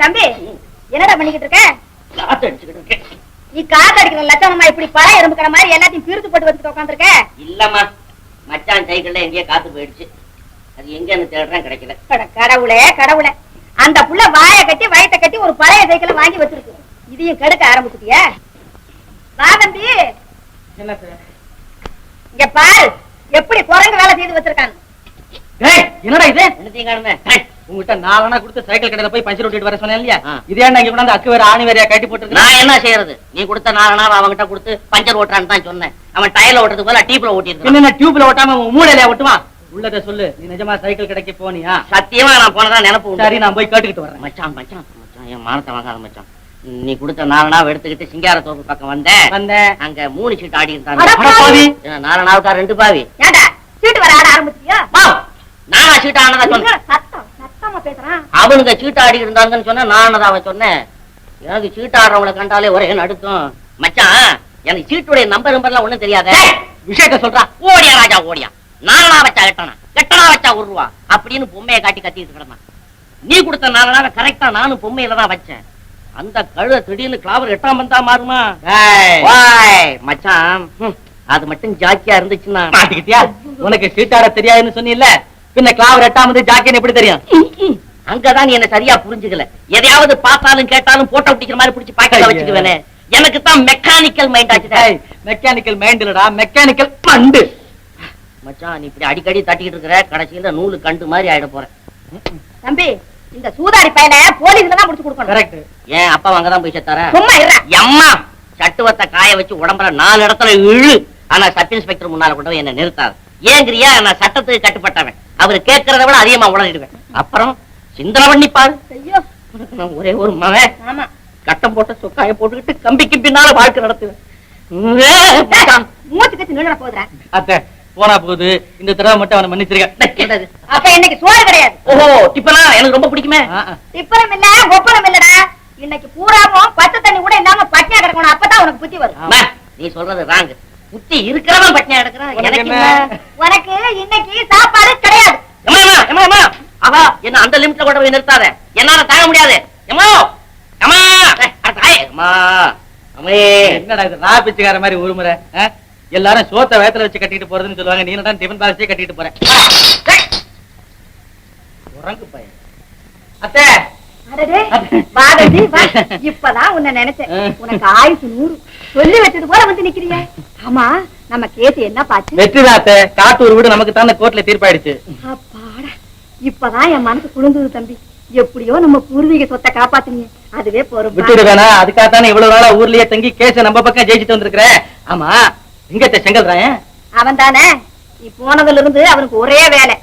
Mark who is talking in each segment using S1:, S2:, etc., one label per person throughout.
S1: தம்பி என்னடா பண்ணிக்கிட்டு இருக்க?
S2: காத்து அடிச்சுக்கிட்டு இருக்கேன்.
S1: நீ காத்து அடிக்கிற லட்சணமா இப்படி பழைய எறும்புக்கிற மாதிரி எல்லாத்தையும் பிரித்து போட்டு வச்சுட்டு உட்காந்துருக்க?
S2: இல்லம்மா, மச்சான் சைக்கிள்ல எங்கேயோ காத்து போயிடுச்சு. அது எங்கன்னு தேடுறேன், கிடைக்கல.
S1: கடவுளே கடவுளே, அந்த புள்ள வாயை கட்டி வயத்தை கட்டி ஒரு பழைய சைக்கிளை வாங்கி வச்சிருக்கு. இதையும் கெடுக்க ஆரம்பிச்சுட்டியா? வா தம்பி.
S3: என்ன சார்?
S1: இங்க பாரு எப்படி குரங்கு வேலை செய்து வச்சிருக்காங்க.
S3: என்னடா இது?
S2: என்னத்தையும் காணுமே.
S3: உங்ககிட்ட 4 அணா கொடுத்து சைக்கிள் கடையில போய் பஞ்சர் ஓட்டிட்டு வர சொன்னேன் இல்லையா? இதே இங்க கொண்டாந்து அக்கு வேற ஆணி வேறையா கட்டி போட்டு
S2: நான் என்ன செய்யறது? நீ கொடுத்த 4 அணா அவன்கிட்ட கொடுத்து பஞ்சர் ஓட்டுறான்னு தான் சொன்னேன். அவன் டயர்ல ஓட்டுறது போல டீப்ல ஓட்டிருக்கான்.
S3: என்ன டியூப்ல ஓட்டாம மூளையில ஓட்டுவான்? உள்ளத சொல்லு. நீ நிஜமா சைக்கிள் கடைக்கு போனியா?
S2: சத்தியமா நான் போனதா நினைப்பு.
S3: சரி, நான் போய் கேட்டுக்கிட்டு வரேன்.
S2: மச்சான் மச்சான் மச்சான், என் மானத்தை வாங்காத மச்சான். நீ கொடுத்த 4 அணாவை எடுத்துக்கிட்டு சிங்காரத்தோப்பு பக்கம் வந்தேன். அங்க 3 சீட்டு ஆடி இருந்தாங்க. 4 அணாவுக்கா 2 பாவி.
S1: ஏண்டா சீட்டு வர ஆட ஆரம்பிச்சியா?
S2: நானா சீட்டு ஆனதா சொன்னேன்?
S1: சத்தமா பேசுறான்.
S2: அவனுங்க சீட்டு ஆடி இருந்தாங்கன்னு சொன்னா நான் அவன் சொன்னேன். எனக்கு சீட்டு ஆடுறவங்களை கண்டாலே ஒரே நடுக்கும். மச்சான், எனக்கு சீட்டுடைய நம்பர்லாம் ஒண்ணும் தெரியாத.
S3: விஷயத்த சொல்றா.
S2: ஓடியா ராஜா ஓடியா. 4 அணா வச்சா எட்டனா வச்சா 1 ரூபா அப்படின்னு பொம்மையை காட்டி கத்திட்டு கிடந்தான். நீ கொடுத்த 4 அணாவை கரெக்டா நானும் பொம்மையில தான் வச்சேன். அந்த கழுத திடீர்னு கிளாவர் 8ஆம் வந்தா மாறுமா? மச்சான், அது மட்டும் ஜாக்கியா இருந்துச்சுன்னா
S3: மாட்டிக்கிட்டியா? உனக்கு சீட்டாட தெரியாதுன்னு சொன்னீல்ல, பின்ன கிளாவர் 8ஆம் வந்து ஜாக்கின்னு எப்படி தெரியும்?
S2: அங்கதான் நீ என்ன சரியா புரிஞ்சுக்கல. எதையாவது பார்த்தாலும் கேட்டாலும் போட்டோ பிடிக்கிற மாதிரி பிடிச்சி பாக்கெட்ல வச்சுக்குவேனே. எனக்கு தான் மெக்கானிக்கல் மைண்ட் ஆச்சு.
S3: மெக்கானிக்கல் மைண்ட் இல்லடா, மெக்கானிக்கல் பண்டு.
S2: மச்சான், நீ இப்படி அடிக்கடி தட்டிக்கிட்டு இருக்கிற, கடைசியில நூலு கண்டு மாதிரி ஆயிட போறேன்.
S1: தம்பி, இந்த சூதாரி பையனை போலீஸ்ல தான் முடிச்சு கொடுக்கணும்.
S2: கரெக்ட். ஏன் அப்பா அங்கதான் போய் செத்தாரா?
S1: சும்மா இருடா.
S2: அம்மா, சட்டுவத்தை காய வச்சு உடம்புல 4 இடத்துல இழு. ஆனா சப் இன்ஸ்பெக்டர் முன்னால கொண்டு என்ன நிறுத்தாது. ஏங்கிறியா? நான் சட்டத்துக்கு கட்டுப்பட்டவன். அவரு கேட்கறத விட அதிகமா உளறிடுவேன். அப்புறம் சிந்தனை பண்ணிப்பாரு. நான் ஒரே ஒரு மகன்.
S1: ஆமா,
S2: கட்டம் போட்ட சொக்காய போட்டுக்கிட்டு கம்பிக்கு பின்னால வாழ்க்கை நடத்துவேன்.
S1: மூச்சு கட்டி நின்று போதுறேன்.
S3: அத்தை போனா போகுது, இந்த தடவை மட்டும் அவனை மன்னிச்சிருக்க.
S1: அப்ப இன்னைக்கு சோறு கிடையாது.
S2: ஓஹோ, டிப்பனா எனக்கு ரொம்ப பிடிக்குமே.
S1: டிப்பனம் இல்ல, ஒப்பனம் இல்லடா. இன்னைக்கு பூராவும் பச்சை தண்ணி கூட இல்லாம பட்னியா கிடக்கணும். அப்பதான் உனக்கு புத்தி வரும்.
S2: நீ சொல்றது ராங்கு. புத்தி இருக்கிறவன் பட்னியா கிடக்குறான்.
S1: உனக்கு இன்னைக்கு சாப்பாடு கிடையாது.
S2: அவா என்ன அந்த லிமிட்ல கூட போய் நிறுத்தாத. என்னால தாங்க முடியாது.
S3: என்னடா இது ரா பிச்சைக்கார மாதிரி ஒரு முறை? எல்லாரும் சோத்த வேத்துல வச்சு கட்டிட்டு போறதுன்னு சொல்லுவாங்க. நீ என்னடா டிஃபன் பாக்ஸே கட்டிட்டு போற? உறங்கு பையன். அத்தை,
S1: இப்பதான் உன்னை நினைச்சேன். உனக்கு ஆயுசு 100 சொல்லி வச்சது போல வந்து நிக்கிறிய. ஆமா, நம்ம கேஸ் என்ன பாச்சு?
S3: வெற்றிதாத்த காட்டூர் வீடு நமக்கு தானே கோர்ட்ல தீர்ப்பாயிடுச்சு.
S1: அப்பாடா, இப்பதான் என் மனசு குளிர்ந்தது தம்பி. எப்படியோ நம்ம பூர்வீக சொத்தை காப்பாத்துங்க, அதுவே போறோம்.
S3: விட்டுடு வேணா, அதுக்காகத்தானே இவ்வளவு நாளா ஊர்லயே தங்கி கேஸ நம்ம பக்கம் ஜெயிச்சுட்டு வந்திருக்கிற. ஆமா, எங்க செங்கல்றாயன்?
S1: அவன் தானே. நீ போனதுல இருந்து அவனுக்கு ஒரே வேலை.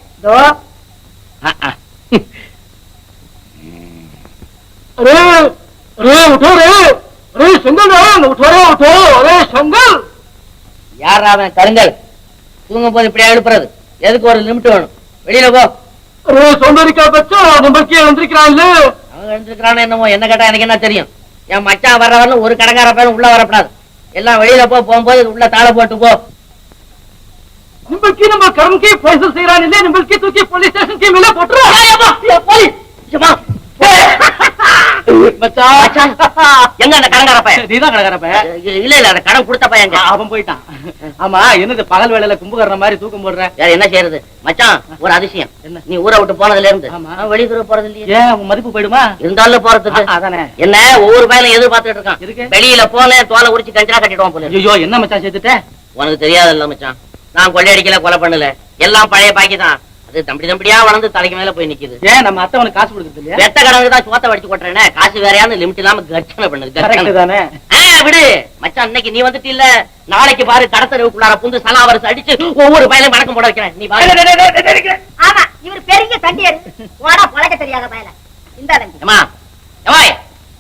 S2: யாரா அவன்? கருங்கல் தூங்கும் போது இப்படியா எழுப்புறது? எதுக்கு ஒரு லிமிட் வேணும்? வெளியில போ. அவன் எழுந்திருக்கிறான் என்னமோ, என்ன கேட்டா எனக்கு என்ன தெரியும்? என் மச்சான் வர்ற வரல ஒரு கடைக்கார பேரும் உள்ள வரப்படாது. எல்லாம் வெளியில போகும்போது உள்ள தாள போட்டு போ.
S3: நம்ம கரம் கி ஃபைசல் செய்றான் இல்ல, நம்மளுக்கு தூக்கி போலீஸ் ஸ்டேஷன் கி மேல போட்றோம். போலீஸ் மச்சான்,
S2: எங்க அந்த கடங்கார பையன்?
S3: நீதான் கடங்கார பையன்?
S2: இல்ல இல்ல, அந்த கடன் கொடுத்த பையன்
S3: அவன் போயிட்டான். ஆமா, என்னது பகல் வேளையில கும்புகர்ற மாதிரி தூக்கம் போடுற?
S2: என்ன செய்யறது மச்சான்? ஒரு அதிசயம்.
S3: என்ன?
S2: நீ ஊரை விட்டு போனதுல இருந்து வெளியூர போறது இல்லையா?
S3: ஏன் உன் மதிப்பு போயிடுமா?
S2: இருந்தாலும் போறதுக்கு
S3: அதானே.
S2: என்ன ஒவ்வொரு பையனும் எதிர்பார்த்துட்டு இருக்கான். வெளியில போன தோலை உரிச்சு கஞ்சரா கட்டிடுவான் போல.
S3: ஐயோ, என்ன மச்சான் சேர்த்துட்ட?
S2: உனக்கு தெரியாதுல்ல மச்சான், நான் கொள்ளையடிக்கல, கொலை பண்ணல, எல்லாம் பழைய பாக்கி தான். அது தம்பி தம்பியா வளர்ந்து தலைக்கு மேல போய் நிக்குது.
S3: ஏன் நம்ம அத்தவனுக்கு காசு கொடுக்குறது இல்லையா?
S2: வெட்ட கடனுக்கு தான் சோத்த வடிச்சு கொட்டுறேனே, காசு வேறையான்னு லிமிட் இல்லாம கர்ச்சனை பண்ணுது.
S3: தானே
S2: விடு மச்சான், இன்னைக்கு நீ வந்துட்டு இல்ல, நாளைக்கு பாரு கடத்தரவுக்குள்ளார புந்து சலாவரசு அடிச்சு ஒவ்வொரு பையனையும் வணக்கம் போட வைக்கிறேன். நீ பாரு.
S1: ஆமா, இவர் பெரிய தண்டியர். போனா பழக்க தெரியாத பையல. இந்த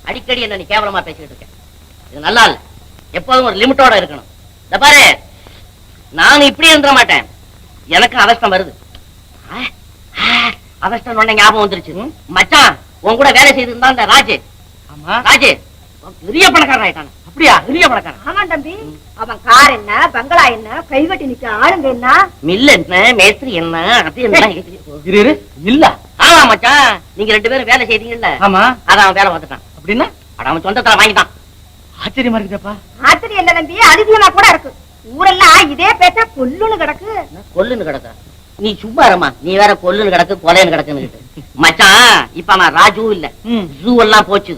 S2: அடிக்கடி என்ன நீ கேவலமா பேசிட்டு இருக்க. இது நல்லா இல்ல. எப்போதும் ஒரு லிமிட்டோட இருக்கணும். இந்த பாரு, நான் இப்படி இருந்துட மாட்டேன். எனக்கு அவஸ்தம் வருது. அவஸ்தம் ஒண்ணு ஞாபகம் வந்துருச்சு. மச்சான், உன் கூட வேலை செய்து இருந்தா இந்த ராஜு. ராஜு பெரிய பணக்காரன் ஆயிட்டான். அப்படியா? பெரிய பணக்காரன்.
S1: ஆமா தம்பி, அவன் கார் என்ன, பங்களா என்ன, கைவட்டி நிக்க ஆளுங்க என்ன,
S2: மில் என்ன, மேஸ்திரி என்ன, அது என்ன
S3: இல்ல.
S2: ஆமா மச்சான், நீங்க 2 பேரும் வேலை செய்றீங்கல்ல,
S3: ஆமா.
S2: அதான் அவன் வேலை பார்த்துட்டான்.
S3: அப்படின்னா
S2: அட அவன் சொந்தத்துல வாங்கிட்டான்.
S3: ஆச்சரியமா இருக்குதப்பா.
S1: ஆச்சரியம் இல்ல தம்பி, அதிசயமா கூட இருக்கு. ஊரெல்லாம் இதே பேச்சா கொல்லுன்னு கிடக்கு.
S2: கொல்லுன்னு கிடக்க, நீ சும்மா இருமா. நீ வேற கொல்லுன்னு கிடக்கு கொலைன்னு கிடக்குன்னு மச்சான். இப்ப அவன் ராஜு இல்ல, ஜூ எல்லாம் போச்சு.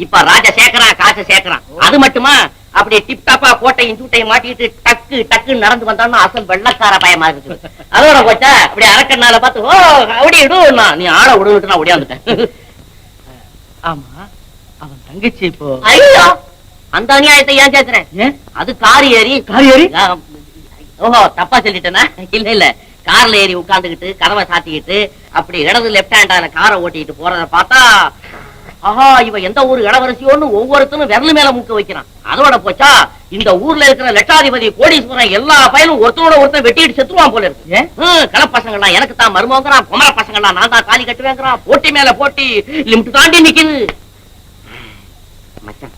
S2: இப்ப ராஜா சேர்க்கறான், காசை சேர்க்கறான். அது மட்டுமா, அப்படியே டிப் டாப்பா கோட்டையும் சூட்டையும் மாட்டிட்டு டக்கு டக்குன்னு நடந்து வந்தான்னு அசல் வெள்ளக்கார பயமா இருக்கு. அதோட போச்சா, அப்படி அரக்கண்ணால பார்த்து ஓ அப்படி விடுனா நீ ஆள விடுவிட்டு நான் ஓடியாந்துட்டேன்.
S3: ஆமா, அவன் தங்கச்சி இப்போ.
S2: ஐயோ, அந்த அநியாயத்தை ஏன் கேக்குறேன்? அது கார் ஏறி ஓஹோ தப்பா சொல்லிட்டேனா? இல்ல இல்ல, கார்ல ஏறி உட்கார்ந்துகிட்டு கதவை சாத்திக்கிட்டு அப்படி இடது லெப்ட் ஹேண்டால காரை ஓட்டிட்டு போறத பார்த்தா, ஆஹா இவ எந்த ஊர் இளவரசியோன்னு ஒவ்வொருத்தரும் விரல் மேல முக்க வைக்கிறான். அதோட போச்சா, இந்த ஊர்ல இருக்கிற லட்சாதிபதி கோடீஸ்வரன் எல்லா பயலும் ஒருத்தனோட ஒருத்தன் வெட்டிட்டு செத்துருவான் போல இருக்கு. களப்பசங்க எல்லாம் எனக்கு தான் மருமகங்கிறான், குமர பசங்க எல்லாம் நான் தான் தாலி கட்டுவேங்கிறான். போட்டி மேல போட்டி, லிமிட் தாண்டி நிக்குது. மச்சான்,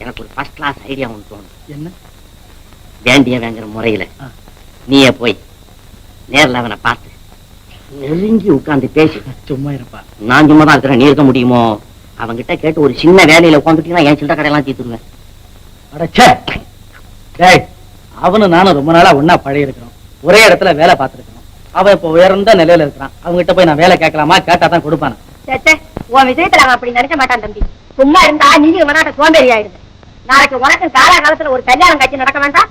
S2: எனக்கு ஒரு ஃபர்ஸ்ட் கிளாஸ் ஐடியா ஒன்று தோணுது.
S3: என்ன?
S2: வேண்டிய வேங்கிற முறையில நீயே போய் நேர்ல அவனை பார்த்து நெருங்கி உட்கார்ந்து பேசி.
S3: சும்மா இருப்பா.
S2: நான் சும்மா தான் இருக்கிறேன், நீ இருக்க முடியுமோ? அவங்கிட்ட கேட்டு ஒரு சின்ன வேலையில உட்காந்துட்டீங்கன்னா என் சில்லறை கடையெல்லாம் தீர்த்துருவேன்.
S3: அவனு நானும் ரொம்ப நாளா ஒன்னா பழைய இருக்கிறோம், ஒரே இடத்துல வேலை பார்த்துருக்கோம். அவன் இப்ப உயர்ந்த நிலையில இருக்கிறான். அவங்ககிட்ட போய் நான் வேலை கேட்கலாமா? கேட்டா தான் கொடுப்பான.
S1: உன் விஷயத்துல அவன் அப்படி நினைக்க மாட்டான் தம்பி. சும்மா இருந்தா நீங்க வராட்ட சோம்பேறி ஆயிடுது. நாளைக்கு உனக்கு காலகாலத்துல ஒரு கல்யாணம் காட்சி நடக்க வேண்டாம்?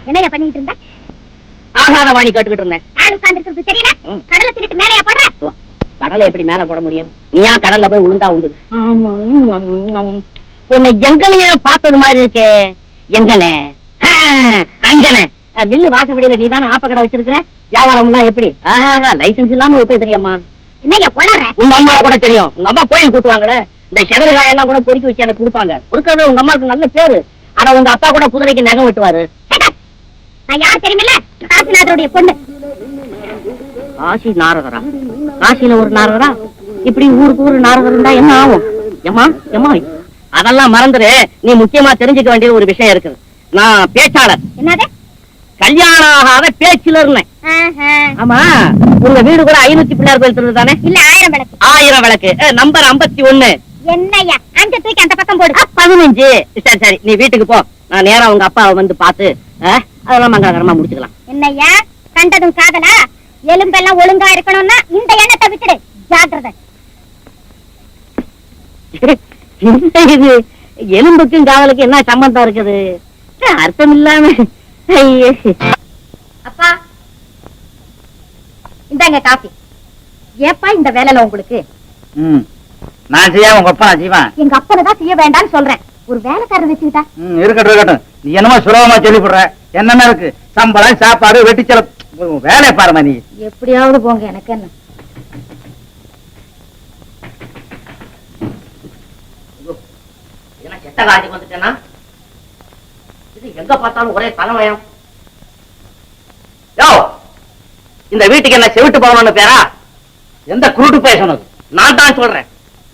S1: என்னைய பண்ணிட்டு இருந்த?
S2: ஆகாதவாணி கேட்டுக்கிட்டு இருந்தேன்.
S1: நான் உட்கார்ந்து தெரியல. கடலை திருட்டு மேலையா போடுற?
S2: கடலை எப்படி மேல போட முடியும்? நீயா கடல்ல போய் உளுந்தா உண்டு. உன்னை எங்கனையே பார்த்தது மாதிரி இருக்கே. எங்கனே? அங்கனே மில்லு வாசப்படியில நீதானே ஆப்ப கடை வச்சிருக்கிற. வியாபாரம் எல்லாம் எப்படி? லைசன்ஸ் இல்லாம எப்படி தெரியுமா?
S1: என்னைய போடுற?
S2: உங்க அம்மா கூட தெரியும். உங்க அம்மா கோயில் கூட்டுவாங்களே, இந்த செதறு காயெல்லாம் கூட பொறுக்கி வச்சு எனக்கு கொடுப்பாங்க. கொடுக்கறது உங்க அம்மாவுக்கு நல்ல பேரு. ஆனா உங்க அப்பா கூட குதிரைக்கு நகம் வெட்டுவாரு.
S1: நான் யார் தெரியுமில்ல? காசிநாதருடைய பொண்ணு.
S2: காசி நாரதரா? காசியில ஒரு நாரதரா? இப்படி ஊருக்கு ஊரு நாரதர் இருந்தா என்ன ஆகும்? ஏமா ஏமா அதெல்லாம் மறந்துரு. நீ முக்கியமா தெரிஞ்சுக்க வேண்டிய ஒரு விஷயம் இருக்குது. நான் பேச்சாளர்.
S1: என்னது?
S2: கல்யாணம் ஆகாத பேச்சுல இருந்தேன். ஆமா, உங்க வீடு கூட 500 பிள்ளையார் கோயில் திருது தானே?
S1: இல்ல 1000 விளக்கு.
S2: 1000 விளக்கு. நம்பர் 51.
S1: என்னய்யா அங்க தூக்கி அந்த பக்கம் போடு.
S2: 15. சரி சரி, நீ வீட்டுக்கு போ. நான் நேரா உங்க அப்பாவை வந்து பார்த்து அதெல்லாம் மங்களகரமா முடிச்சுக்கலாம்.
S1: என்னய்யா கண்டதும் காதலா? எலும்பெல்லாம் ஒழுங்கா இருக்கணும்னா இந்த எண்ணத்தை விட்டுடு. ஜாக்கிரதை.
S2: இது எலும்புக்கும் காதலுக்கும் என்ன சம்பந்தம் இருக்குது? அர்த்தம் இல்லாம.
S1: அப்பா இந்தாங்க காபி. ஏப்பா இந்த வேலையில உங்களுக்கு?
S3: நான் செய்யாம உங்க அப்பா நான் செய்வேன்.
S1: எங்க அப்பனை தான் செய்ய வேண்டாம்னு சொல்றேன். ஒரு வேலைக்காரர் வச்சுக்கிட்டா.
S3: இருக்கட்டும் இருக்கட்டும். நீ என்னமோ சுலபமா சொல்லி போடுற. என்னென்ன இருக்கு? சம்பளம், சாப்பாடு, வெட்டி செலவு. வேலையை பாருமா நீ.
S1: எப்படியாவது போங்க, எனக்கு என்ன.
S2: செத்த காட்டுக்கு வந்துட்டேன்னா இது எங்க பார்த்தாலும் ஒரே தலைமயம். இந்த வீட்டுக்கு என்ன செவிட்டு போகணும்னு பேரா? எந்த குருட்டு பேசணும்? நான் தான் சொல்றேன்.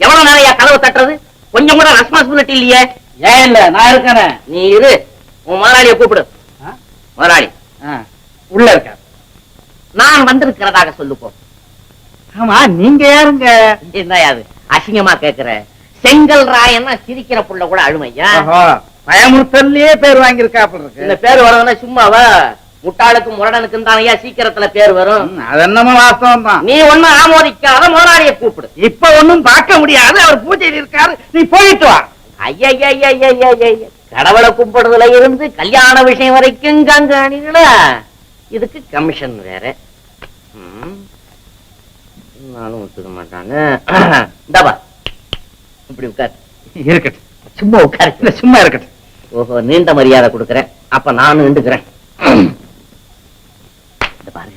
S2: எவ்வளவு நேரம் கதவை தட்டுறது? கொஞ்சம் கூட ரெஸ்பான்சிபிலிட்டி இல்லையே.
S3: ஏன் இல்ல, நான் இருக்கேன்.
S2: நீ இரு. உன் முதலாளிய கூப்பிடு. முதலாளி
S3: உள்ள இருக்க.
S2: நான் வந்திருக்கிறதாக சொல்லுப்போ.
S3: ஆமா, நீங்க யாருங்க?
S2: என்னையாது அசிங்கமா கேக்குற? செங்கல் ராயன்னா சிரிக்கிற புள்ள கூட அழுமையா?
S3: பயமுறுத்தல்லையே பேர் வாங்கியிருக்காப்புல இருக்கு.
S2: இந்த பேர் வரதுன்னா சும்மாவா? முட்டாளுக்கும் முரடனுக்கும் தானையா சீக்கிரத்துல பேர் வரும்.
S3: அது என்னமோ வாஸ்தவம் தான்.
S2: நீ ஒண்ணும் ஆமோதிக்காத முதலாளிய கூப்பிடு.
S3: இப்ப ஒண்ணும் பார்க்க முடியாது, அவர் பூஜையில் இருக்காரு. நீ போயிட்டு வா.
S2: ஐய, கடவுளை கும்பிடுறதுல இருந்து கல்யாண விஷயம் வரைக்கும் கண்காணிகளா? இதுக்கு கமிஷன் வேற. நானும் ஒத்துக்க மாட்டாங்க. இந்தாப்பா இப்படி உட்காரு.
S3: இருக்கட்டும்,
S2: சும்மா உட்காரு.
S3: சும்மா இருக்கட்டும்.
S2: ஓஹோ, நீண்ட மரியாதை கொடுக்கறேன். அப்ப நானும் நின்றுக்கிறேன். பாரு,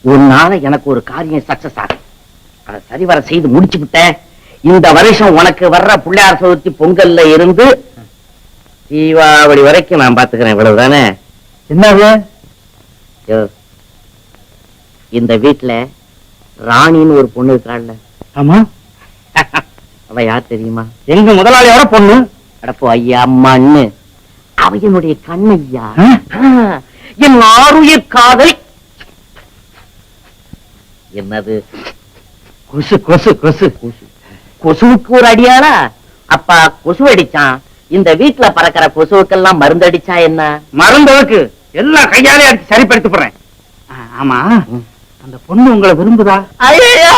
S2: ஒரு நாளை எனக்கு ஒரு காரியம் சக்சஸ் ஆகும். அதை சரிவர செய்து முடிச்சு விட்டேன். இந்த வருஷம் உனக்கு வர்ற பிள்ளையார் சதுர்த்தி பொங்கல்ல இருந்து தீபாவளி வரைக்கும் நான் பாத்துக்கிறேன். இவ்வளவுதானே?
S3: என்ன
S2: இந்த வீட்டுல ராணின்னு ஒரு பொண்ணு இருக்காள்ல?
S3: ஆமா.
S2: அவ யார் தெரியுமா?
S3: எங்க முதலாளியோட பொண்ணு.
S2: அடப்போ ஐயா, அம்மான்னு. அவ என்னுடைய கண்ணையா, என் ஆருயிர் காதல். என்னது?
S3: கொசு கொசு கொசு
S2: கொசுவுக்கு ஒரு அடியாளா? அப்பா கொசு அடிச்சான். இந்த வீட்டுல பறக்கிற கொசுவுக்கெல்லாம் மருந்து அடிச்சா என்ன?
S3: மருந்தவுக்கு எல்லாம் கையாலே அடிச்சு சரிப்படுத்தி போறேன். ஆமா, அந்த பொண்ணு உங்களை விரும்புதா?
S2: ஐயா,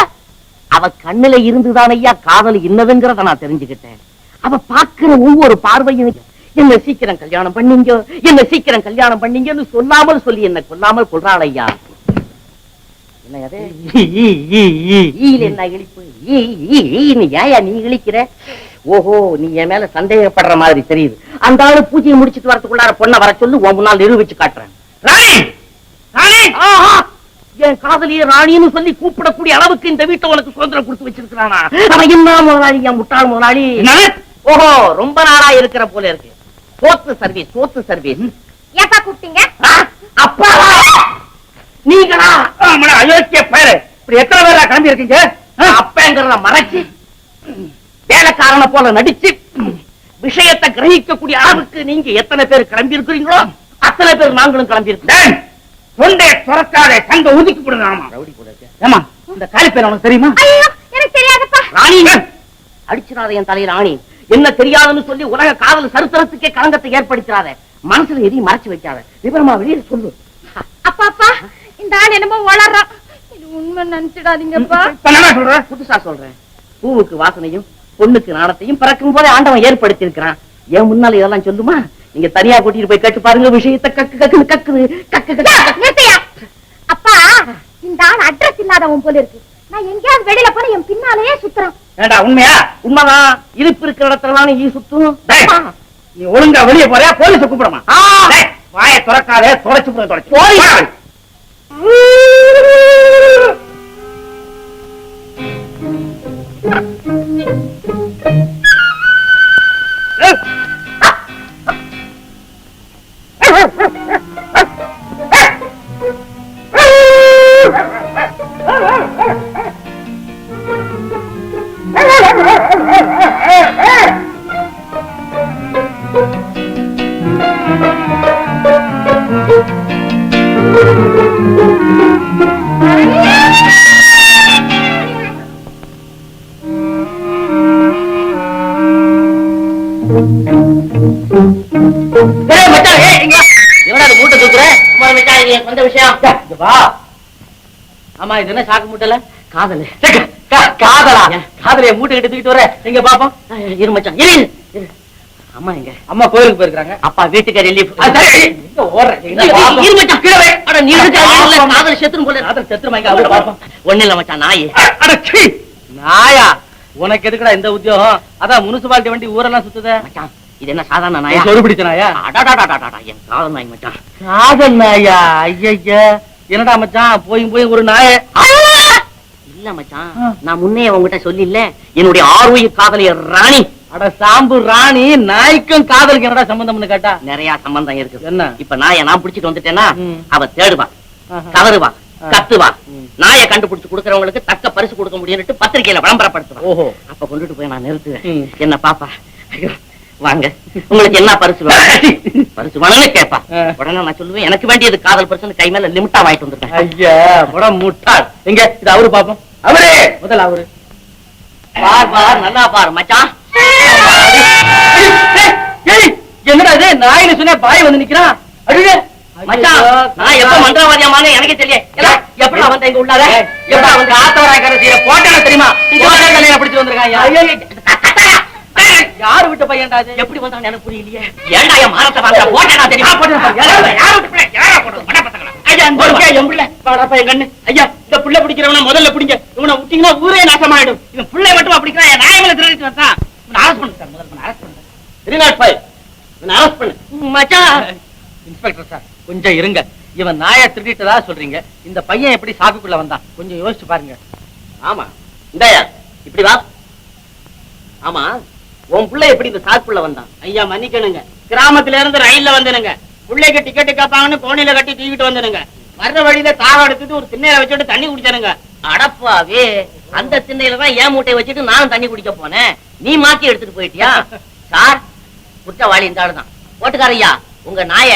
S2: அவ கண்ணுல இருந்துதான் ஐயா காதல் இன்னதுங்கிறத நான் தெரிஞ்சுக்கிட்டேன். அவ பாக்குற ஒவ்வொரு பார்வையும் என்ன சீக்கிரம் கல்யாணம் பண்ணீங்க, என்ன சீக்கிரம் கல்யாணம் பண்ணீங்கன்னு சொல்லாமல் சொல்லி என்ன கொல்லாமல் கொள்றாள் ஐயா. என்ன அது? ஈல என்ன இழிப்பு? நீ ஏயா நீ இழிக்கிற? ஓஹோ, நீ என் மேல சந்தேகப்படுற மாதிரி தெரியுது. அந்த ஆளு பூஜையை முடிச்சிட்டு வரதுக்குள்ளார பொண்ணை வர சொல்லு, உன் முன்னால் நிரூபிச்சு காட்டுறேன். ராணி, ராணி, என் காதலிய ராணின்னு சொல்லி கூப்பிடக்கூடிய அளவுக்கு இந்த வீட்டை உனக்கு சுதந்திரம் கொடுத்து வச்சிருக்கிறானா? அவன் என்ன முதலாளி? என் முட்டாள் முதலாளி. ஓஹோ, ரொம்ப நாளா இருக்கிற போல இருக்கு. சோத்து சர்வீஸ், சோத்து சர்வீஸ்.
S1: ஏப்பா கூப்பிட்டீங்க?
S2: அப்பா நீங்களா?
S3: அயோக்கிய பேரு, இப்படி எத்தனை பேரா கிளம்பி இருக்கீங்க?
S2: அப்பங்கிறத மறைச்சு வேலைக்காரனை போல நடிச்சு விஷயத்தை கிரகிக்கக்கூடிய அளவுக்கு நீங்க எத்தனை பேர் கிளம்பி இருக்கிறீங்களோ அத்தனை பேர் நாங்களும் கிளம்பி இருக்கோம்.
S3: தொண்டை துறக்காத, சங்க ஒதுக்கி போடுங்க.
S2: ரவுடி போல இருக்கு.
S3: ஏமா, இந்த காலி பேர் உனக்கு தெரியுமா?
S1: ஐயோ, எனக்கு தெரியாதப்பா.
S2: ராணி, அடிச்சிடாத என் தலையில ராணி. என்ன தெரியாதுன்னு சொல்லி உலக காதல் சரித்திரத்துக்கே களங்கத்தை ஏற்படுத்தாத. மனசுல எதையும் மறைச்சு வைக்காத. விவரமா வெளியே சொல்லு.
S1: அப்பா அப்பா, இந்த ஆள் என்னமோ வளர்றான். இது உண்மை நினைச்சிடாதீங்கப்பா.
S2: புதுசா சொல்றேன். பூவுக்கு வாசனையும் பொண்ணுக்கு நாணத்தையும் பிறக்கும் போதே ஆண்டவன் ஏற்படுத்தி இருக்கிறான். ஏன் முன்னால இதெல்லாம் சொல்லுமா? நீங்க தனியா கூட்டிட்டு போய் கேட்டு பாருங்க விஷயத்தை. கக்கு கக்குன்னு கக்குது. கக்கு கக்கு.
S1: அப்பா, இந்த ஆள் அட்ரஸ் இல்லாதவன் போல இருக்கு. நான் எங்கேயாவது வெளியில போன என் பின்னாலேயே சுத்துறான்.
S3: ஏண்டா உண்மையா?
S2: உண்மைதான். இருப்பு இருக்கிற இடத்துல ஈ சுத்தும்.
S3: நீ ஒழுங்கா வெளியே போறியா? போலீஸ கூப்பிடுமா? வாயை துறக்காதே, தொலைச்சு தொலைச்சு. ஆமா, இது என்ன சாக்கு மூட்டல?
S2: காதல்.
S3: காதலா? காதலைய மூட்டை கிட்ட தூக்கிட்டு வர எங்க பாப்போம்.
S2: இரு மச்சான். அம்மா எங்க?
S3: அம்மா கோயிலுக்கு போயிருக்காங்க.
S2: அப்பா வீட்டுக்கு ரிலீஃப். ஒண்ணு இல்ல மச்சான், நாய்.
S3: நாயா? உனக்கு எதுக்குடா இந்த உத்தியோகம்? அதான் முனிசிபாலிட்டி வண்டி ஊரெல்லாம் சுத்துத.
S2: மச்சான், இது என்ன சாதாரண நாயா?
S3: சொரு பிடிச்ச நாயா?
S2: என் காதல் நாய் மச்சான்.
S3: காதல் நாயா? ஐயா, என்னடா மச்சான் போய் போய் ஒரு நாய?
S2: இல்ல மச்சான், நான் முன்னே உங்ககிட்ட சொல்லி இல்ல என்னுடைய ஆர்வய காதலிய ராணி.
S3: அட சாம்பு ராணி, நாய்க்கும் காதலுக்கு என்னடா சம்பந்தம்னு கேட்டா
S2: நிறைய சம்பந்தம் இருக்கு.
S3: என்ன?
S2: இப்ப நாயை நான் பிடிச்சிட்டு வந்துட்டேன்னா அவ தேடுவா, கவருவா, கத்துவா. நாயை கண்டுபிடிச்சு கொடுக்கறவங்களுக்கு தக்க பரிசு கொடுக்க முடியும்னு பத்திரிகையில விளம்பரப்படுத்துவா.
S3: ஓஹோ,
S2: அப்ப கொண்டுட்டு போய் நான் நிறுத்துவேன். என்ன பாப்பா, ஐயோ வாங்க, உங்களுக்கு என்ன பரிசு வேணும்? பரிசு வேணும்னு கேட்பா. உடனே நான் சொல்லுவேன், எனக்கு வேண்டியது காதல் பரிசு. கை மேல லிமிட்டா வாங்கிட்டு வந்துட்டேன்.
S3: ஐயா படம் முட்டாள். எங்க இது அவரு பாப்போம். அவரே முதல்ல அவரு.
S2: பார் பார், நல்லா பார் மச்சான்.
S3: என்னடா இது? நாயில சொன்ன பாய் வந்து நிக்கிறான். அழுக
S2: மச்சான், நான் எப்ப மந்திரவாதியமான எனக்கு தெரியல. எப்படி வந்த இங்க உள்ளாத?
S3: எப்படா வந்து ஆத்தவராய் கரசிய போட்டா தெரியுமா? பிடிச்சு வந்திருக்காங்க. யாரு விட்டு பையன்டா இது?
S2: எப்படி வந்தான் எனக்கு புரியலையே. ஏன்டா என் மானத்தை வாங்க? போட்டா தெரியுமா? ஐயா, இந்த புள்ள பிடிக்கிறவன முதல்ல பிடிங்க. இவனை விட்டீங்கன்னா ஊரே நாசமாயிடும். இவன் புள்ளை மட்டும் அப்படிக்கிறான். நாயங்களை திருடிட்டு வந்தான். அரஸ்ட் பண்ணுங்க. முதல்ல அரஸ்ட் பண்ணுங்க. 305 அரஸ்ட்
S3: கொஞ்சம் இருங்க. இவன் நாயை திருடிட்டதா சொல்றீங்க, இந்த பையன் எப்படி சாக்குக்குள்ள வந்தான் கொஞ்சம் யோசிச்சு பாருங்க.
S2: ஆமா, இந்தாயா இப்படி வா. ஆமா, உன் பிள்ளை எப்படி இந்த சாக்குள்ள வந்தான்?
S4: ஐயா மன்னிக்கணுங்க, கிராமத்துல இருந்து ரயில்ல வந்தனுங்க. பிள்ளைக்கு டிக்கெட்டு கேட்பாங்கன்னு கோணில கட்டி தூக்கிட்டு வந்தனுங்க. வர்ற வழியில தாகம் எடுத்துட்டு ஒரு திண்ணையில வச்சுட்டு தண்ணி குடிச்சானுங்க.
S2: அடப்பாவே, அந்த திண்ணையில தான் ஏன் மூட்டையை வச்சுட்டு நானும் தண்ணி குடிக்க போனேன். நீ மாத்தி எடுத்துட்டு போயிட்டியா? சார், குற்றவாளி இந்த ஆளுதான். ஓட்டுக்காரையா, உங்க நாய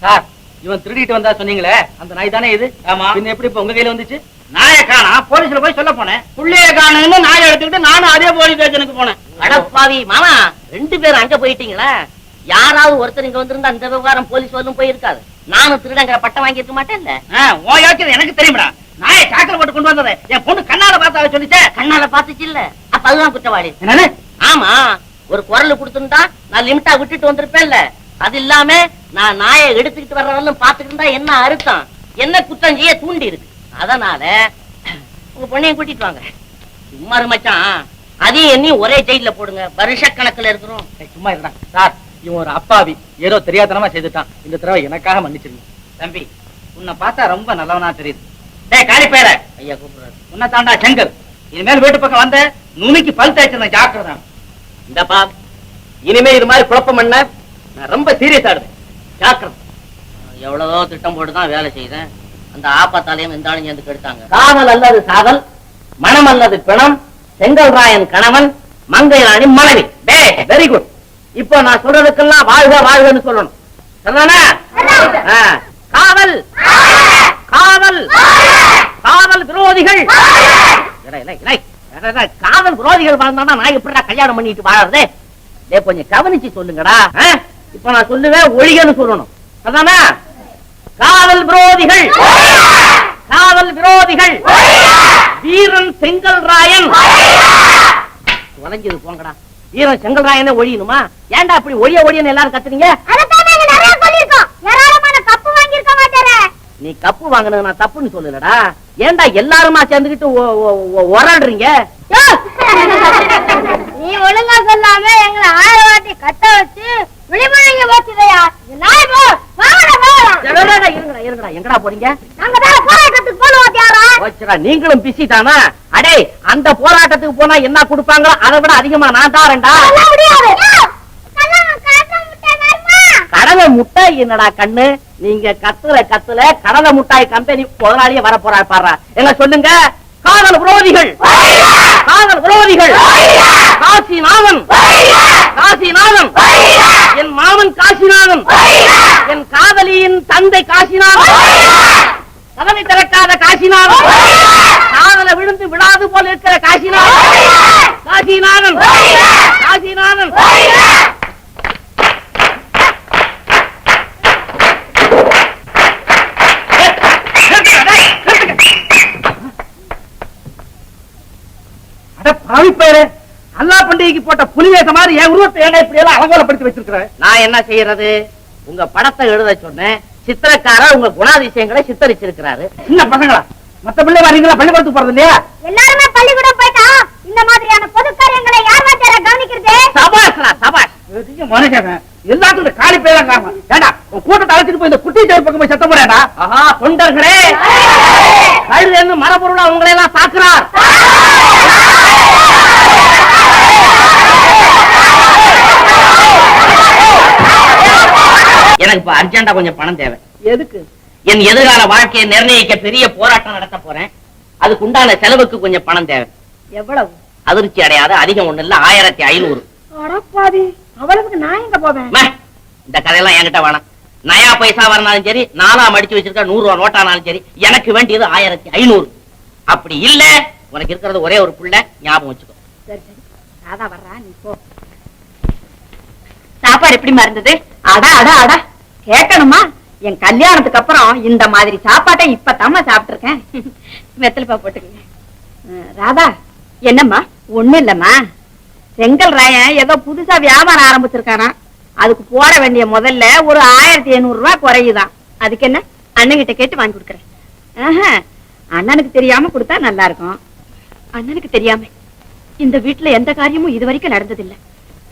S3: சார், இவன் திருடிட்டு வந்தா சொன்னீங்களே, அந்த நாய் தானே இது?
S4: ஆமா.
S3: பின்ன எப்படி இப்ப உங்க கையில வந்துச்சு?
S4: நாயை காணா, போலீஸ்ல போய் சொல்ல போனேன். புள்ளைய காணுன்னு நாயை எடுத்துக்கிட்டு நானும் அதே போலீஸ் ஸ்டேஷனுக்கு போனேன்.
S2: அடப்பாவி மாமா, 2 பேரும் அங்க போயிட்டீங்களா? யாராவது ஒருத்தர் இங்க வந்திருந்தா அந்த விவகாரம் போலீஸ் வரலும் போயிருக்காது. நானும் திருடங்கிற பட்டம் வாங்கி இருக்க மாட்டேன். இல்ல
S4: உன் யோசிச்சது எனக்கு தெரியுமா? நாயை சாக்கரை போட்டு கொண்டு வந்ததை என் பொண்ணு கண்ணால பார்த்தா சொல்லிச்சே.
S2: கண்ணால பாத்துச்சு இல்ல, அப்ப அதுதான் குற்றவாளி.
S3: என்னன்னு?
S2: ஆமா, ஒரு குரல் கொடுத்துருந்தா நான் லிமிட்டா விட்டுட்டு வந்திருப்பேன்ல. அது இல்லாம நான் நாயை எடுத்துக்கிட்டு வர்றவங்களும் பாத்துக்கிட்டு இருந்தா என்ன அர்த்தம்? என்ன குற்றம் செய்ய தூண்டி இருக்கு. அதனால உங்க பொண்ணையும் கூட்டிட்டு வாங்க. சும்மா மச்சான், அதையும் என்னையும் ஒரே ஜெயில போடுங்க, வருஷ கணக்குல இருக்கிறோம்.
S3: சும்மா இருந்தா சார், இவன் ஒரு அப்பாவி, ஏதோ தெரியாதனமா செய்துட்டான். இந்த தடவை எனக்காக மன்னிச்சிருங்க.
S4: தம்பி, உன்னை பார்த்தா ரொம்ப நல்லவனா தெரியுது.
S2: டேய் காலி பேர ஐயா கூப்பிடுறாரு.
S4: உன்னை தாண்டா செங்கல். இனிமேல் வீட்டு பக்கம் வந்த நுனிக்கு பல் தேய்ச்சிருந்தேன், ஜாக்கிரதா.
S2: இந்தப்பா, இனிமே இது மாதிரி குழப்பம் பண்ண நான் ரொம்ப சீரியஸ் ஆடுவேன், ஜாக்கிரதை. எவ்வளவோ திட்டம் போட்டுதான் வேலை செய்தேன். அந்த ஆப்பத்தாலையும் இந்த ஆளுங்க வந்து கெடுத்தாங்க. காதல் அல்லது சாதல், மனம் அல்லது பிணம், செங்கல் ராயன் கணவன், மங்கை ராணி மனைவி. டே வெரி குட். இப்போ நான் சொல்றதுக்கெல்லாம் வாழ்க வாழ்கன்னு சொல்லணும். சரிதானே? காதல் காதல் காதல் விரோதிகள், காதல் விரோதிகள் வாழ்ந்தானா நான் எப்படிடா கல்யாணம் பண்ணிட்டு வாழறதே? கொஞ்சம் கவனிச்சு சொல்லுங்கடா. இப்ப நான் சொல்லுவேன், ஒழிகன்னு சொல்லணும். சரிதானே? காதல் விரோதிகள், காதல் விரோதிகள், வீரன் செங்கல் ராயன். தொலைஞ்சது போங்கடா. வீரன் செங்கல் ராயனே ஒழியணுமா? ஏன்டா அப்படி ஒழிய ஒழியன்னு எல்லாரும் கத்துறீங்க? நீ கப்பு வாங்கினது நான் தப்புன்னு சொல்லலடா. ஏன்டா எல்லாருமா சேர்ந்துக்கிட்டு ஒராடுறீங்க?
S1: நீ ஒழுங்கா சொல்லாம எங்களை 1000 வாட்டி கட்ட வச்சு விழிமுறைங்க போச்சுதையா.
S2: இருங்கடா, எங்கடா போறீங்க?
S1: நாங்க தான் போராட்டத்துக்கு போனோம்.
S2: நீங்களும் பிஸி தானா? அடே, அந்த போராட்டத்துக்கு போனா என்ன கொடுப்பாங்களோ அதை விட அதிகமா நான் தாரேன்டா. கடலை முட்டாய் என்னடா கண்ணு? நீங்க கத்துல கடலை முட்டாய் கம்பெனி முதலாளியே வர போறா பாரு. என்ன சொல்லுங்க? காதல் விரோதிகள், காதல் விரோதிகள், காசிநாதன், காசிநாதன், என் மாமன் காசிநாதன், என் காதலியின் தந்தை காசிநாதன், கதவை திறக்காத காசிநாதன், காதல விழுந்து விடாது போல இருக்கிற காசிநாதன், காசிநாதன், காசிநாதன்.
S4: அல்லா பண்டிகைக்கு போட்ட புலிவேச மாதிரி என் உருவத்தை ஏன்னா இப்படி எல்லாம் அலங்கோலப்படுத்தி வச்சிருக்கிறேன்.
S2: நான் என்ன செய்யறது? உங்க படத்தை எழுத சொன்னேன், சித்திரக்காரர் உங்க குணாதிசயங்களை சித்தரிச்சிருக்கிறாரு.
S4: சின்ன பசங்களா, மத்த பிள்ளை வரீங்களா? பள்ளிக்கூடத்துக்கு போறது இல்லையா?
S1: எல்லாருமே பள்ளிக்கூடம் போயிட்டா இந்த மாதிரியான பொது காரியங்களை யார் வாத்தியார கவனிக்கிறது?
S2: சபாஷ்ரா, சபாஷ்.
S4: மனுஷன் எல்லாத்துக்கும் காலி பேலாம் காம. ஏண்டா உன் கூட்டத்தை அழைச்சிட்டு போய் இந்த குட்டி தேர் பக்கம் போய் சத்தம் போறேடா.
S2: ஆஹா, தொண்டர்களே, கழுது மரபொருளா உங்களை எல்லாம் தாக்குறார். எனக்கு இப்ப அர்ஜென்டா கொஞ்சம் பணம் தேவை.
S4: எதுக்கு?
S2: என் எதிர்கால வாழ்க்கையை நிர்ணயிக்க பெரிய போராட்டம் நடத்த போறேன். அதுக்கு உண்டான செலவுக்கு கொஞ்சம் பணம் தேவை.
S1: எவ்வளவு?
S2: அதிர்ச்சி அடையாத, அதிகம் ஒண்ணு இல்ல, 1500.
S1: அடப்பாவி, அவ்வளவுக்கு நான் எங்க போவேன்?
S2: இந்த கதையெல்லாம் என்கிட்ட வேணாம். நயா பைசா வரனாலும் சரி, 4ஆ மடிச்சு வச்சிருக்க 100 ரூபா நோட்டானாலும் சரி, எனக்கு வேண்டியது 1500. அப்படி இல்ல, உனக்கு இருக்கிறது ஒரே ஒரு புள்ள, ஞாபகம் வச்சுக்கோ.
S1: சரி சரி, ராதா வர்றா, நீ போ. சாப்பாடு எப்படி மறந்தது? அடா அடா அடா, கேட்கணுமா? என் கல்யாணத்துக்கு அப்புறம் இந்த மாதிரி சாப்பாட்டை இப்பதாம்மா சாப்பிட்டுருக்கேன். வெத்தலைப்பா போட்டுக்கங்க. ராதா, என்னம்மா? ஒண்ணும் இல்லம்மா, செங்கல் ராயன் ஏதோ புதுசா வியாபாரம் ஆரம்பிச்சிருக்கானா, அதுக்கு போட வேண்டிய முதல்ல ஒரு 1800 ரூபாய் குறையுதான். அதுக்கு என்ன, அண்ணன்கிட்ட கேட்டு வாங்கி கொடுக்குறேன். அண்ணனுக்கு தெரியாம கொடுத்தா நல்லா இருக்கும். அண்ணனுக்கு தெரியாம இந்த வீட்டுல எந்த காரியமும் இது வரைக்கும் நடந்ததில்லை,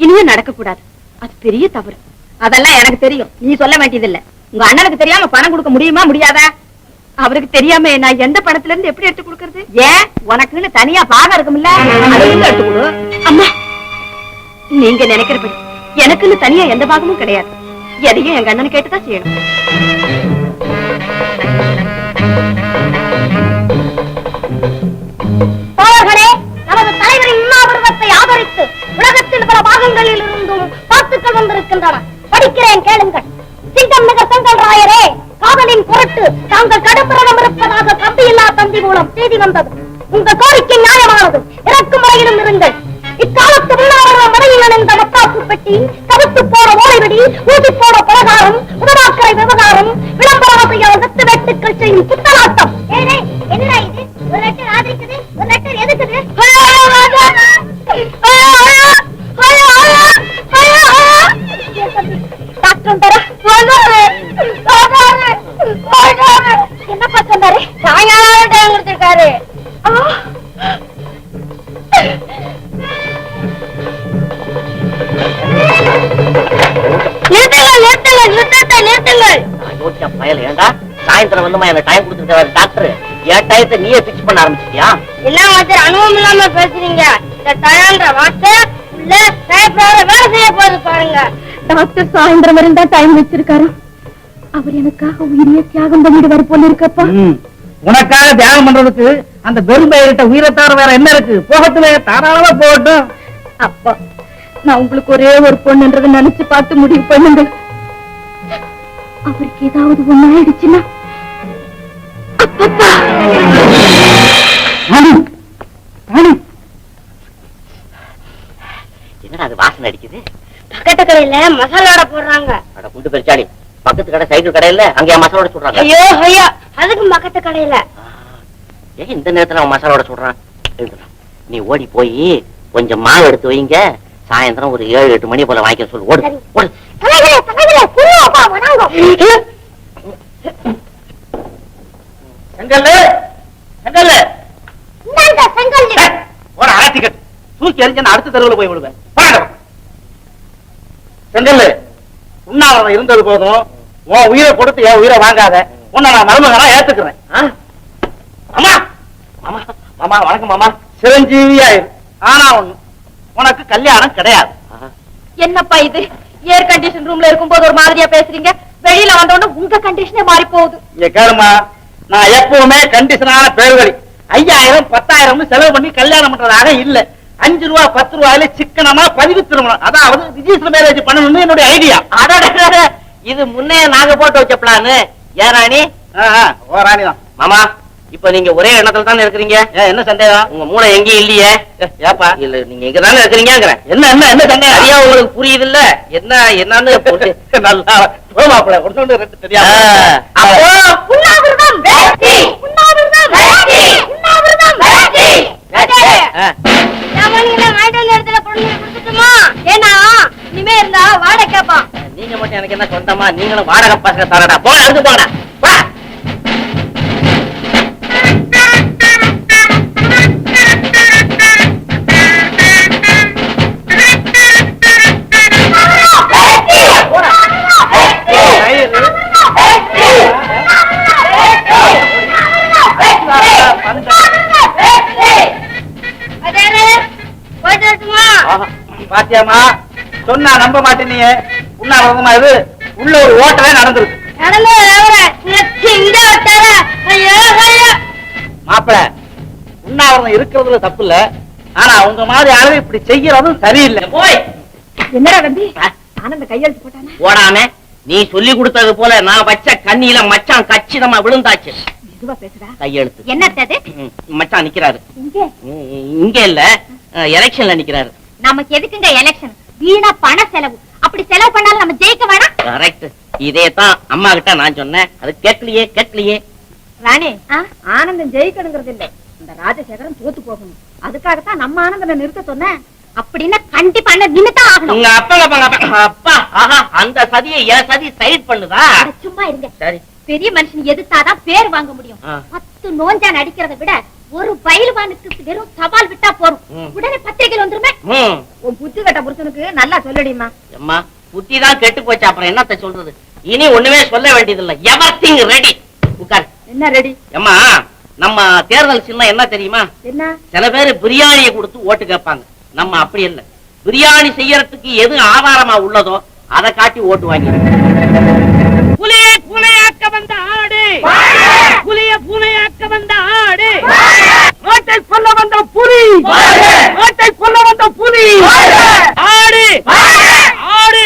S1: இனிமே நடக்க கூடாது. அது பெரிய தவறு. அதெல்லாம் எனக்கு தெரியும், நீ சொல்ல வேண்டியதில்லை. உங்க அண்ணனுக்கு தெரியாம பணம் கொடுக்க முடியுமா முடியாதா? அவருக்கு தெரியாம நான் எந்த பணத்துல இருந்து எப்படி எடுத்து கொடுக்கறது? ஏன் உனக்குன்னு தனியா பாகம் இருக்கும்ல, அதை எடுத்து கொடு. அம்மா, நீங்க நினைக்கிறபடி எனக்குன்னு தனியா எந்த பாகமும் கிடையாது. எதையும் எங்க அண்ணன் கேட்டுதான் செய்யணும்.
S5: தோழர்களே, நமது தலைவரின் உண்ணாவிரதத்தை ஆதரித்து உலகத்தில் பல பாகங்களில் இருந்தும் பாத்துக்கள் வந்திருக்கின்றன. படிக்கிறேன், கேளுங்கள். சிங்கம் மிக செங்கல் ராயரே, காதலின் பொருட்டு தாங்கள் கடுப்பிரதம் இருப்பதாக கம்பியில்லா தந்தி மூலம் செய்தி வந்தது. உங்க கோரிக்கை நியாயமானது. இறக்கும் முறையிலும் இருங்கள். இக்காலத்து உண்ணாவிரதம் முறையில் இந்த மத்தாப்பு பெட்டி, கருத்து போற ஓலைவெடி, ஊதி போற பலகாரம், உணவாக்கரை விவகாரம், விளம்பர வசையால் வெத்து வெட்டுக்கள் செய்யும் புத்தலாட்டம். என்னடா இது? ஒரு லெட்டர் ஆதரிக்குது, ஒரு லெட்டர் எதுக்குது? என்னப்பா சொன்னாரு? சாயங்காலம் டைம் கொடுத்திருக்காரு.
S2: சாயந்தரம் வந்து டைம் கொடுத்துருக்காரு டாக்டர். என் டயத்தை நீயே பிக்ஸ் பண்ண ஆரம்பிச்சிட்டியா?
S5: எல்லாம் அனுபவம் இல்லாம பேசுறீங்க. இந்த டயம்ன்ற வார்த்தை உள்ள வேலை செய்ய போது பாருங்க.
S1: டாக்டர் சாயந்தரம் வரையும் தான் டைம் வச்சிருக்காரு. அவர் எனக்காக உயிரிய தியாகம் பண்ணிடுவார் போல இருக்கப்பா.
S3: உனக்காக தியாகம் பண்றதுக்கு அந்த பெரும்பயிரிட்ட உயிரை தவிர வேற என்ன இருக்கு? போகட்டுமே, தாராளமா போகட்டும்.
S1: அப்பா, நான் உங்களுக்கு ஒரே ஒரு பொண்ணுன்றதை நினைச்சு பார்த்து முடிவு பண்ணுங்க. அவருக்கு ஏதாவது ஒண்ணு ஆயிடுச்சுன்னா அப்பப்பா.
S2: என்னடா அது வாசனை அடிக்குது?
S5: பக்கத்து கடையில மசாலோட போடுறாங்க.
S2: அட குண்டு பெருச்சாடி, பக்கத்து கடை சைக்கிள் கடையில அங்கேயா மசாலோட சொல்றாங்க?
S5: ஐயோ ஐயா, அதுக்கு பக்கத்து கடையில.
S2: ஏன் இந்த நேரத்துல அவன் மசாலோட சொல்றான்? நீ ஓடி போய் கொஞ்சம் மாவு எடுத்து வைங்க, சாயந்தரம் ஒரு 7-8 மணி போல வாங்கிக்க சொல்லு. ஓடு ஓடு. செங்கல்லு செங்கல்லு
S3: ஒரு ஆர்டிகல் தூக்கி எரிஞ்சு அடுத்த தெருவில் போய் விடுவேன். செங்கல்லு, உண்ணாவிரதம் இருந்தது போதும். உன் உயிரை கொடுத்து என் உயிரை வாங்காத. உன்னை நான் மருமகனா ஏத்துக்கிறேன். மாமா மாமா மாமா வணக்கம் மாமா. சிரஞ்சீவியாயிரு. ஆனா ஒண்ணு, உனக்கு கல்யாணம் கிடையாது.
S1: என்னப்பா இது? ஏர் கண்டிஷன் ரூம்ல இருக்கும்போது ஒரு மாதிரியா பேசுறீங்க, வெளியில வந்தோட உங்க கண்டிஷனே மாறி போகுது.
S3: இங்க கேளுமா, நான் எப்பவுமே கண்டிஷனான பேர்வழி. 5000 10,000 செலவு பண்ணி கல்யாணம் பண்றதாக இல்ல. 5 ரூபா 10 ரூபாயில சிக்கனமா பதிவு திருமணம், அதாவது ரிஜிஸ்டர் மேரேஜ் பண்ணணும்னு என்னுடைய ஐடியா.
S2: அட, இது முன்னே நாங்க போட்டு வச்ச பிளானு. ஏன் ராணி?
S3: ஓ ராணிதான்.
S2: மாமா, இப்ப நீங்க ஒரே எண்ணத்துல தானே இருக்கிறீங்க.
S3: என்ன சந்தேகம்?
S2: உங்க மூளை எங்கேயும் இல்லையே.
S3: ஏப்பா
S2: இல்ல, நீங்க இங்க தானே இருக்கிறீங்க.
S3: என்ன என்ன என்ன சந்தேகம்?
S2: ஐயா, உங்களுக்கு புரியுது இல்ல என்னன்னு போட்டு
S3: நல்லா போமாப்ல ஒண்ணு ரெண்டு தெரியாது.
S2: அப்போ
S5: உண்ணாவிரதம் வெற்றி, உண்ணாவிரதம் வெற்றி, உண்ணாவிரதம் வெற்றி. இடத்துல பொண்ணு கொடுத்துட்டுமா? ஏன்னா இனிமே இருந்தா வாடகை கேட்பான்.
S2: நீங்க மட்டும் எனக்கு என்ன சொந்தமா? நீங்களும் வாடகை பசங்க தரடா. போங்க, அதுக்கு போங்கடா. வா.
S3: பாத்தியாமா, சொன்னா நம்ப மாட்டேனீங்க. உண்ணாவிரதமா இது உள்ள ஒரு ஓட்டவே நடந்திருக்கு. மாப்பிள, உண்ணாவிரதம் இருக்கிறதுல தப்பு இல்ல, ஆனா உங்க மாதிரி அளவு இப்படி செய்யறதும் சரியில்லை.
S2: போய்
S1: என்னடா தம்பி, ஆனந்த கையெழுத்து போட்டானே?
S2: ஓடாம நீ சொல்லி கொடுத்தது போல நான் வச்ச கண்ணியில மச்சான் கச்சிதமா விழுந்தாச்சு.
S1: மெதுவா பேசுடா.
S2: கையெழுத்து.
S1: என்னது?
S2: மச்சான் நிக்கிறாரு. இங்க இல்ல, எலெக்ஷன்ல நிக்கிறாரு.
S5: நமக்கு எதுக்குங்க எலெக்ஷன்? வீணா பண செலவு. அப்படி செலவு பண்ணாலும் நம்ம ஜெயிக்க வேணாம்.
S2: கரெக்ட். இதே தான் அம்மா கிட்ட நான் சொன்னேன். அது கேட்கலையே.
S1: ராணி, ஆனந்தம் ஜெயிக்கணுங்கிறது இல்ல, இந்த ராஜசேகரன் தோத்து போகணும். அதுக்காகத்தான் நம்ம ஆனந்தனை நிறுத்த சொன்னேன்.
S5: அப்படின்னா கண்டிப்பா நின்னுதான் ஆகணும்.
S2: உங்க அப்பா ஆஹா, அந்த சதியை என் சதி சைட் பண்ணுதா?
S5: சும்மா இருங்க.
S2: சரி,
S5: பெரிய மனுஷன் எதுத்தாதான் பேர் வாங்க முடியும். 10 நோஞ்சான் அடிக்கிறத விட ஒரு பயில்வானுக்கு வெறும் சவால் விட்டா போறோம், உடனே பத்திரிகையில் வந்துருமே.
S1: உன் புத்தி கட்ட புருஷனுக்கு நல்லா சொல்லடிமா.
S2: அம்மா, புத்தி தான் கெட்டு போச்சு. அப்புறம் என்னத்த சொல்றது? இனி ஒண்ணுமே சொல்ல வேண்டியதில்லை. Everything ready. உட்கார்.
S1: என்ன ரெடி?
S2: அம்மா, நம்ம தேர்தல் சின்னம் என்ன தெரியுமா?
S1: என்ன?
S2: சில பேர் பிரியாணியை கொடுத்து ஓட்டு கேட்பாங்க. நம்ம அப்படி இல்ல. பிரியாணி செய்யறதுக்கு எது ஆதாரமா உள்ளதோ அதை காட்டி ஓட்டு வாங்கி.
S4: புலியை பூனையாக்க வந்த ஆடு, புலிய பூனையாக்க வந்த ஆடு, ஆட்டை கொல்ல வந்த புலி, ஆட்டை கொல்ல வந்த புலி, ஆடு ஆடு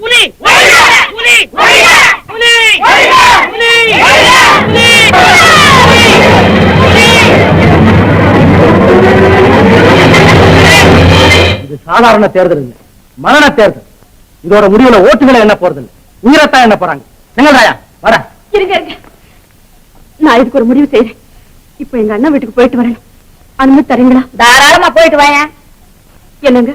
S4: புலி புலி புலி
S3: இது சாதாரண தேர்தல் இல்லை, மரண தேர்தல். இதோட முடிவுல ஓட்டுகளை என்ன போறது இல்லை, உயிரத்தான் என்ன போறாங்க. செங்கல்ராயா வர.
S1: இருங்க இருங்க, நான் இதுக்கு ஒரு முடிவு செய்றேன். இப்ப எங்க அண்ணன் வீட்டுக்கு போயிட்டு வரேன். அனுமதி தரீங்களா? தாராளமா போயிட்டு வாங்க. என்னங்க?